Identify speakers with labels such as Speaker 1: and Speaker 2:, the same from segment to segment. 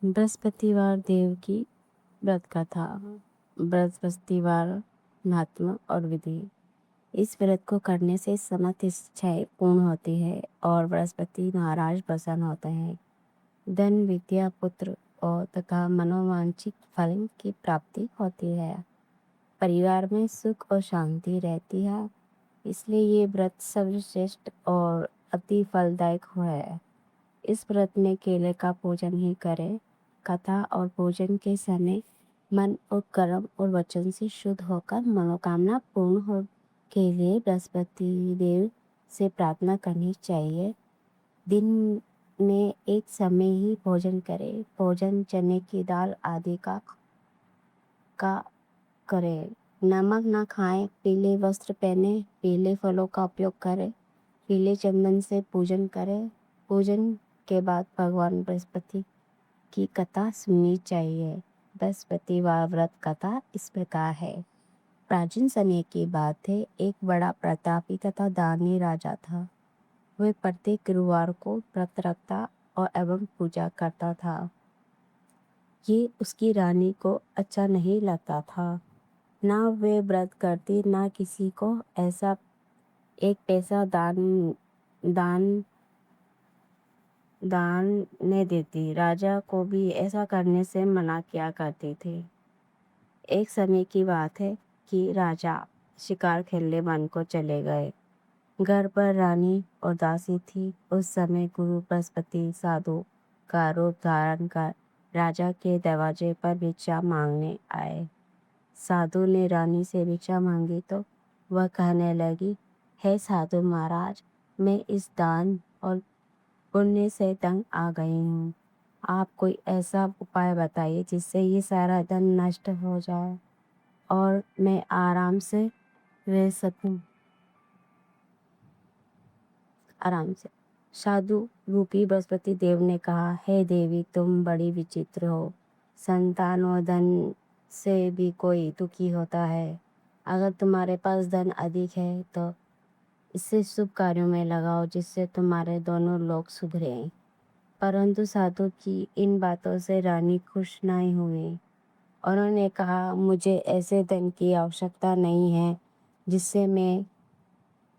Speaker 1: बृहस्पतिवार देव की व्रत कथा। बृहस्पतिवार महात्मा और विधि। इस व्रत को करने से समस्त इच्छाएं पूर्ण होती है और बृहस्पति महाराज प्रसन्न होते हैं। धन, विद्या, पुत्र और तथा मनोवांछित फल की प्राप्ति होती है। परिवार में सुख और शांति रहती है। इसलिए ये व्रत सर्वश्रेष्ठ और अति फलदायक है। इस व्रत में केले का पूजन ही करें। कथा और पूजन के समय मन और कर्म और वचन से शुद्ध होकर मनोकामना पूर्ण हो के लिए बृहस्पति देव से प्रार्थना करनी चाहिए। दिन में एक समय ही भोजन करें। भोजन चने की दाल आदि का करें। नमक न खाएं। पीले वस्त्र पहने। पीले फलों का उपयोग करें। पीले चंदन से पूजन करें। पूजन के बाद भगवान बृहस्पति की कथा सुननी चाहिए। बृहस्पतिवार व्रत कथा इस प्रकार है। प्राचीन समय की बात है। एक बड़ा प्रतापी तथा दानी राजा था। वह प्रत्येक गुरुवार को व्रत रखता और एवं पूजा करता था। ये उसकी रानी को अच्छा नहीं लगता था। ना वे व्रत करती, ना किसी को ऐसा एक पैसा दान ने देती। राजा को भी ऐसा करने से मना किया करते थे। एक समय की बात है कि राजा शिकार खेलने वन को चले गए। घर पर रानी और दासी थी। उस समय गुरु बृहस्पति साधु का रूप धारण कर राजा के दरवाजे पर भिक्षा मांगने आए। साधु ने रानी से भिक्षा मांगी तो वह कहने लगी, हे साधु महाराज, मैं इस दान और पुण्य से तंग आ गई हूँ। आप कोई ऐसा उपाय बताइए जिससे ये सारा धन नष्ट हो जाए और मैं आराम से रह सकूं। साधु रूपी बृहस्पति देव ने कहा, हे देवी, तुम बड़ी विचित्र हो। संतान और धन से भी कोई दुखी होता है। अगर तुम्हारे पास धन अधिक है तो इसे शुभ कार्यों में लगाओ जिससे तुम्हारे दोनों लोग सुधरे। परंतु साधु की इन बातों से रानी खुश नहीं हुई। उन्होंने कहा, मुझे ऐसे धन की आवश्यकता नहीं है जिससे मैं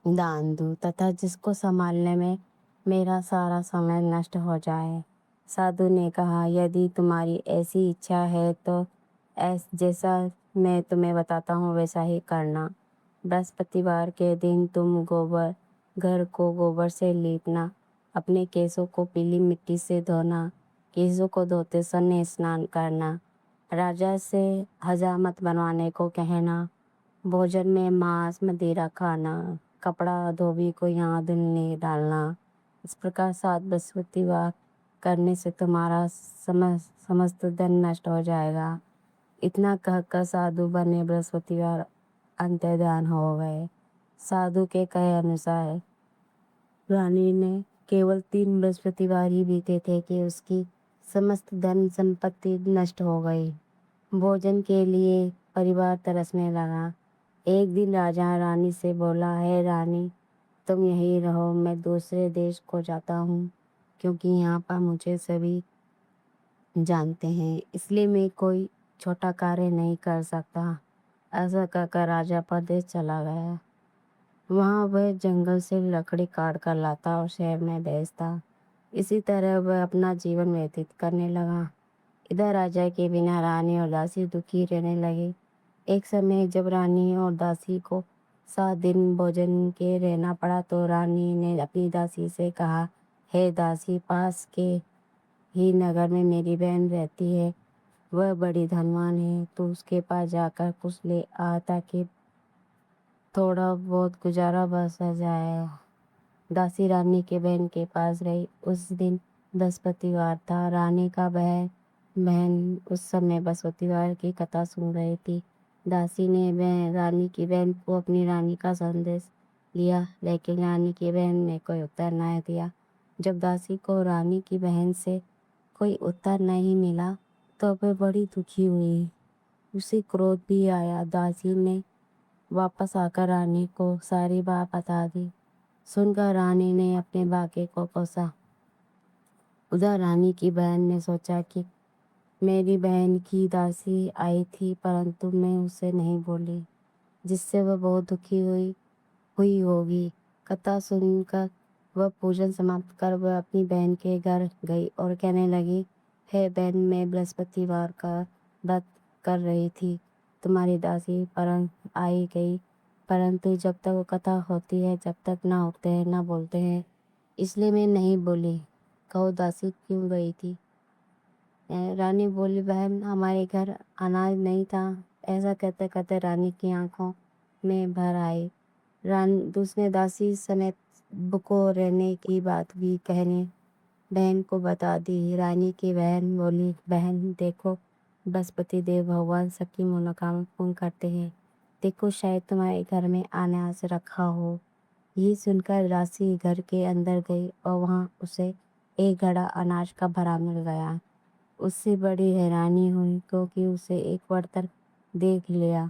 Speaker 1: दान दूं तथा जिसको संभालने में मेरा सारा समय नष्ट हो जाए। साधु ने कहा, यदि तुम्हारी ऐसी इच्छा है तो जैसा मैं तुम्हें बताता हूँ वैसा ही करना। बृहस्पतिवार के दिन तुम घर को गोबर से लीपना। अपने केसों को पीली मिट्टी से धोना। केसों को धोते समय स्नान करना। राजा से हजामत बनवाने को कहना। भोजन में मांस मदिरा खाना। कपड़ा धोबी को यहाँ धुलने डालना। इस प्रकार 7 बृहस्पतिवार करने से तुम्हारा समस्त धन नष्ट हो जाएगा। इतना कहकर साधु बने बृहस्पतिवार अंतर्ध्यान हो गए। साधु के कहे अनुसार रानी ने केवल 3 बृहस्पतिवार ही बीते थे कि उसकी समस्त धन संपत्ति नष्ट हो गई। भोजन के लिए परिवार तरसने लगा। एक दिन राजा रानी से बोला, है रानी, तुम यहीं रहो, मैं दूसरे देश को जाता हूँ क्योंकि यहाँ पर मुझे सभी जानते हैं, इसलिए मैं कोई छोटा कार्य नहीं कर सकता। ऐसा कहकर राजा परदेश चला गया। वहाँ वह जंगल से लकड़ी काट कर लाता और शहर में बेचता। इसी तरह वह अपना जीवन व्यतीत करने लगा। इधर राजा के बिना रानी और दासी दुखी रहने लगे। एक समय जब रानी और दासी को 7 दिन भोजन के रहना पड़ा तो रानी ने अपनी दासी से कहा, हे दासी, पास के ही नगर में मेरी बहन रहती है। वह बड़ी धनवान है। तो उसके पास जाकर कुछ ले आ ताकि थोड़ा बहुत गुजारा बसा जाए। दासी रानी के बहन के पास रही। उस दिन बृहस्पतिवार था। रानी का बहन उस समय बृहस्पतिवार की कथा सुन रही थी। दासी ने रानी की बहन को अपनी रानी का संदेश लिया, लेकिन रानी की बहन ने कोई उत्तर नहीं दिया। जब दासी को रानी की बहन से कोई उत्तर नहीं मिला तो वह बड़ी दुखी हुई। उसे क्रोध भी आया। दासी ने वापस आकर रानी को सारी बात बता दी। सुनकर रानी ने अपने भाग्य को कोसा। उधर रानी की बहन ने सोचा कि मेरी बहन की दासी आई थी, परंतु मैं उसे नहीं बोली, जिससे वह बहुत दुखी हुई होगी। कथा सुनकर वह पूजन समाप्त कर वह अपनी बहन के घर गई और कहने लगी, हे बहन, मैं बृहस्पतिवार का व्रत कर रही थी, तुम्हारी दासी परम आई गई, परंतु जब तक वो कथा होती है जब तक ना उठते हैं ना बोलते हैं, इसलिए मैं नहीं बोली। कहो दासी क्यों गई थी? रानी बोली, बहन हमारे घर अनाज नहीं था। ऐसा कहते कहते रानी की आंखों में भर आई। दूसरे दासी समेत बुको रहने की बात भी कहने बहन को बता दी। रानी की बहन बोली, बहन देखो, बृहस्पति देव भगवान सबकी मनोकामना पूर्ण करते हैं, देखो शायद तुम्हारे घर में अनाज रखा हो। ये सुनकर दासी घर के अंदर गई और वहाँ उसे एक घड़ा अनाज का भरा मिल गया। उससे बड़ी हैरानी हुई क्योंकि उसे एक बर्तन देख लिया,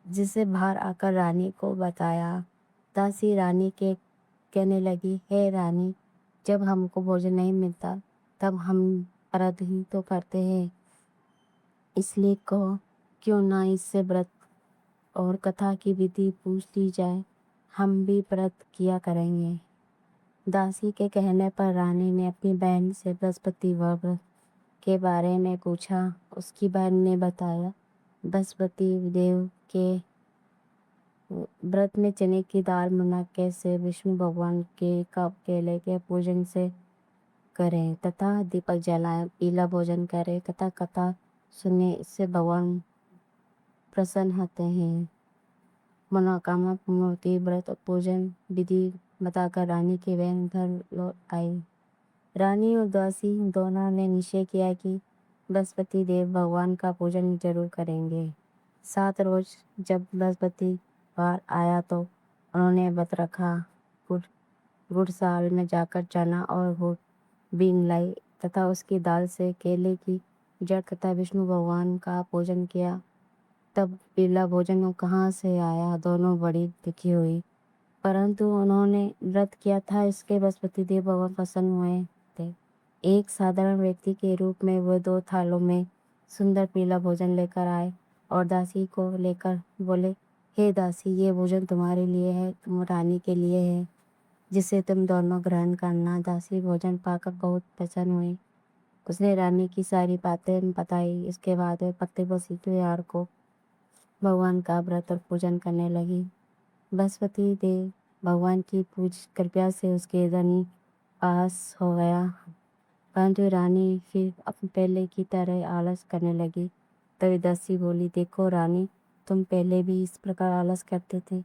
Speaker 1: जिसे बाहर आकर रानी को बताया। दासी रानी के कहने लगी, हे रानी, जब हमको भोजन नहीं मिलता तब हम व्रत ही तो करते हैं, इसलिए कहो क्यों ना इससे व्रत और कथा की विधि पूछ ली जाए, हम भी व्रत किया करेंगे। दासी के कहने पर रानी ने अपनी बहन से बृहस्पतिवार व्रत के बारे में पूछा। उसकी बहन ने बताया, बृहस्पति देव के व्रत में चने की दाल मुनक्के से विष्णु भगवान के कप केले के पूजन से करें तथा दीपक जलाएं, पीला भोजन करें तथा कथा सुने, इससे भगवान प्रसन्न होते हैं। मनोकामना पूर्ण होती। व्रत और पूजन विधि बताकर रानी की बहन घर लौट आई। रानी और दासी दोनों ने निश्चय किया कि बृहस्पति देव भगवान का पूजन जरूर करेंगे। 7 रोज जब बृहस्पतिवार आया तो उन्होंने व्रत रखा। गुड़साल में जाकर चना और गुड़ बीन लाई तथा उसकी दाल से केले की जड़ तथा विष्णु भगवान का पूजन किया। तब पीला भोजन कहाँ से आया? दोनों बड़ी दुखी हुई, परंतु उन्होंने व्रत किया था, इसके बृहस्पति देव भगवान प्रसन्न हुए थे। एक साधारण व्यक्ति के रूप में वह 2 थालों में सुंदर पीला भोजन लेकर आए और दासी को लेकर बोले, हे दासी, ये भोजन तुम्हारे लिए है, तुम रानी के लिए है, जिसे तुम दोनों ग्रहण करना। दासी भोजन पाकर बहुत प्रसन्न हुई। उसने रानी की सारी बातें बताई। इसके बाद वह बृहस्पतिवार को भगवान का व्रत और पूजन करने लगी। बृहस्पति देव भगवान की कृपा से उसके धनी पास हो गया, परंतु रानी फिर अपने पहले की तरह आलस करने लगी। तभी दासी बोली, देखो रानी, तुम पहले भी इस प्रकार आलस करते थे,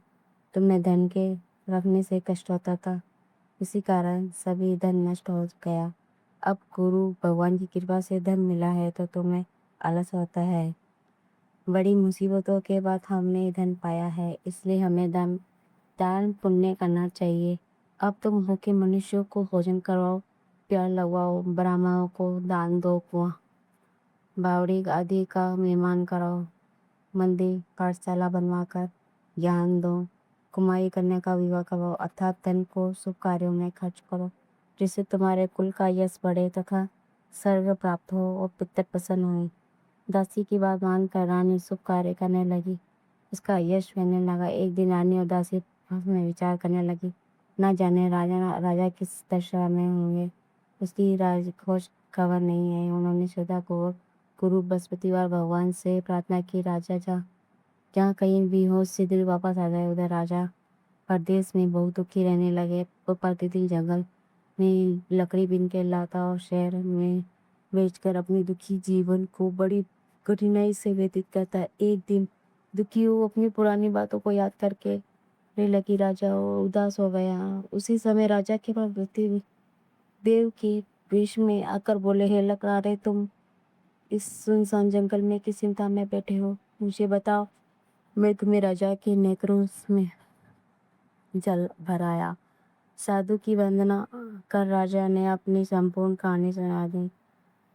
Speaker 1: तुम्हें धन के रखने से कष्ट होता था, इसी कारण सभी धन नष्ट हो गया। अब गुरु भगवान की कृपा से धन मिला है तो तुम्हें आलस होता है। बड़ी मुसीबतों के बाद हमने धन पाया है, इसलिए हमें दान पुण्य करना चाहिए। अब तुम भूखे मनुष्यों को भोजन करवाओ, प्यार लगवाओ, ब्राह्मणों को दान दो, बावड़ी आदि का मेहमान कराओ, मंदिर पाठशाला बनवाकर ज्ञान दो, कुमारी कन्या का विवाह करवाओ, अर्थात धन को शुभ कार्यों में खर्च करो, जिससे तुम्हारे कुल का यश बढ़े तथा स्वर्ग प्राप्त हो और पितर प्रसन्न हो। दासी की बात मानकर रानी शुभ कार्य करने लगी, उसका यश मिलने लगा। एक दिन रानी और दासी आपस में विचार करने लगी, न जाने राजा किस दशा में होंगे, उसकी खोज खबर नहीं है। उन्होंने श्रद्धा को गुरु बृहस्पतिवार भगवान से प्रार्थना की, राजा जहाँ कहीं भी हो शीघ्र वापस आ जाए। उधर राजा परदेश में बहुत दुखी रहने लगे। वो प्रतिदिन जंगल में लकड़ी बीन के लाता और शहर में बेचकर अपनी दुखी जीवन को बड़ी कठिनाई से व्यतीत करता है। एक दिन दुखी वो अपनी पुरानी बातों को याद करके रोने लगी। राजा उदास हो गया। उसी समय राजा के पास बृहस्पति देव के वेश में आकर बोले, हे लकड़हारे, तुम इस सुनसान जंगल में किस चिंता में बैठे हो? मुझे बताओ, मैं तुम्हें राजा के नेत्रों में जल भराया। साधु की वंदना कर राजा ने अपनी संपूर्ण कहानी सुना दी।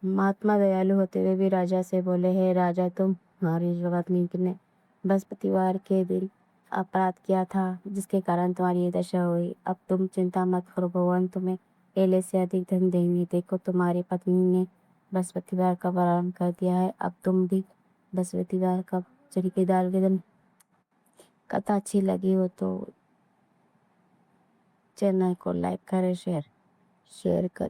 Speaker 1: महात्मा दयालु होते हुए भी राजा से बोले, हे राजा, तुम्हारी पत्नी ने बृहस्पतिवार के दिन अपराध किया था, जिसके कारण तुम्हारी ये दशा हुई। अब तुम चिंता मत करो, भगवान तुम्हें पहले से अधिक धन देंगे। देखो, तुम्हारी पत्नी ने बृहस्पतिवार का प्रारंभ कर दिया है। अब तुम भी बृहस्पतिवार का चढ़ी की दाल के दिन कथा अच्छी लगी हो तो चैनल को लाइक करें, शेयर करें।